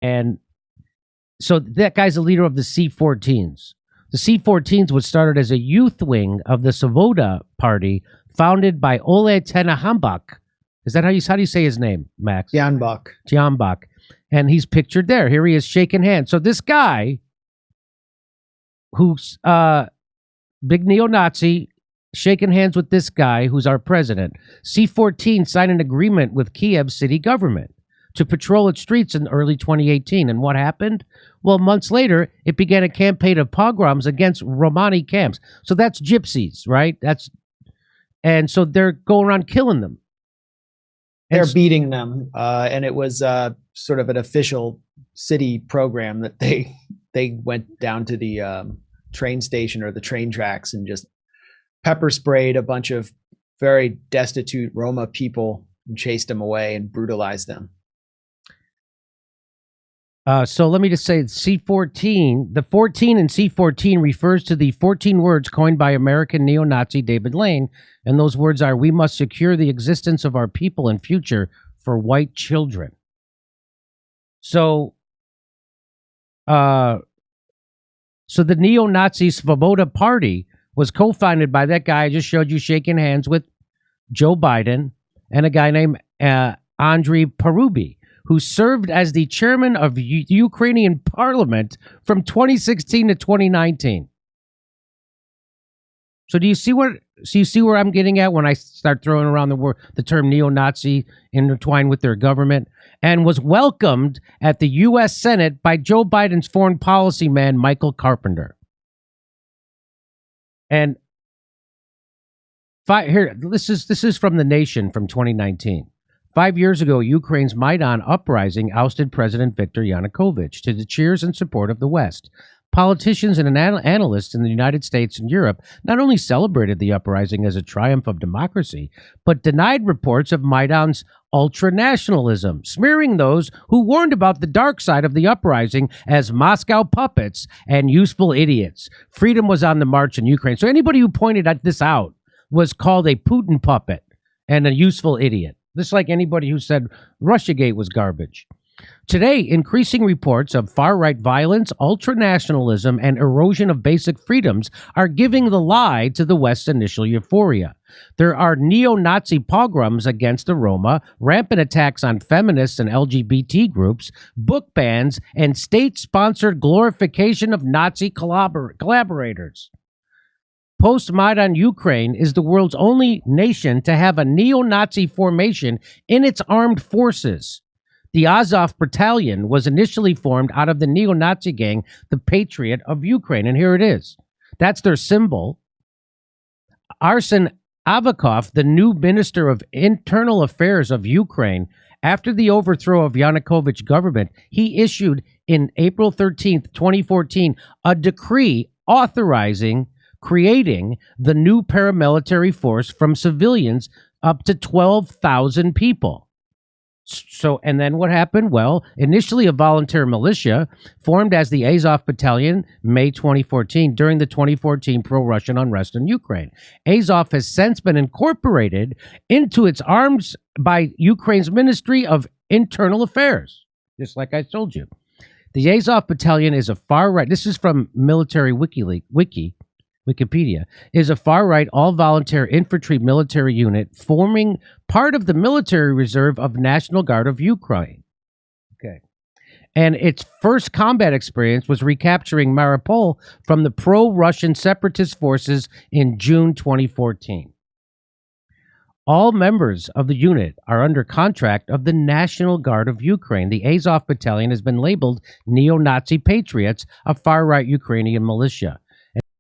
And so that guy's the leader of the C-14s. The C-14s was started as a youth wing of the Svoboda Party, founded by Ole Tenahambach. Is that how do you say his name, Max? Tianbach. And he's pictured there. Here he is shaking hands. So this guy, who's big neo-Nazi, shaking hands with this guy who's our president. C-14 signed an agreement with Kiev city government to patrol its streets in early 2018. And what happened? Well, months later, it began a campaign of pogroms against Romani camps. So that's gypsies, right? And so they're going around killing them. They're beating them. And it was sort of an official city program that they went down to the train station or the train tracks and just pepper sprayed a bunch of very destitute Roma people and chased them away and brutalized them. So let me just say C-14, the 14 in C-14 refers to the 14 words coined by American neo-Nazi David Lane. And those words are, we must secure the existence of our people and future for white children. So, so the neo-Nazi Svoboda Party was co-founded by that guy I just showed you shaking hands with, Joe Biden, and a guy named Andrei Parubi, who served as the chairman of the Ukrainian parliament from 2016 to 2019. So do you see where I'm getting at when I start throwing around the term neo-Nazi intertwined with their government? And was welcomed at the U.S. Senate by Joe Biden's foreign policy man, Michael Carpenter. And this is from The Nation from 2019. 5 years ago, Ukraine's Maidan uprising ousted President Viktor Yanukovych to the cheers and support of the West. Politicians and analysts in the United States and Europe not only celebrated the uprising as a triumph of democracy, but denied reports of Maidan's ultranationalism, smearing those who warned about the dark side of the uprising as Moscow puppets and useful idiots. Freedom was on the march in Ukraine. So anybody who pointed this out was called a Putin puppet and a useful idiot. Just like anybody who said Russiagate was garbage. Today, increasing reports of far-right violence, ultranationalism, and erosion of basic freedoms are giving the lie to the West's initial euphoria. There are neo-Nazi pogroms against the Roma, rampant attacks on feminists and LGBT groups, book bans, and state-sponsored glorification of Nazi collaborators. Post-Maidan Ukraine is the world's only nation to have a neo-Nazi formation in its armed forces. The Azov Battalion was initially formed out of the neo-Nazi gang, the Patriot of Ukraine. And here it is. That's their symbol. Arsen Avakov, the new Minister of Internal Affairs of Ukraine, after the overthrow of Yanukovych's government, he issued in April 13th, 2014, a decree authorizing creating the new paramilitary force from civilians up to 12,000 people. So, and then what happened? Well, initially a volunteer militia formed as the Azov Battalion, May 2014, during the 2014 pro-Russian unrest in Ukraine. Azov has since been incorporated into its arms by Ukraine's Ministry of Internal Affairs, just like I told you. The Azov Battalion is a far-right, this is from Military Wikipedia, is a far-right, all-volunteer infantry military unit forming part of the military reserve of National Guard of Ukraine. Okay. And its first combat experience was recapturing Mariupol from the pro-Russian separatist forces in June 2014. All members of the unit are under contract of the National Guard of Ukraine. The Azov Battalion has been labeled Neo-Nazi Patriots, a far-right Ukrainian militia.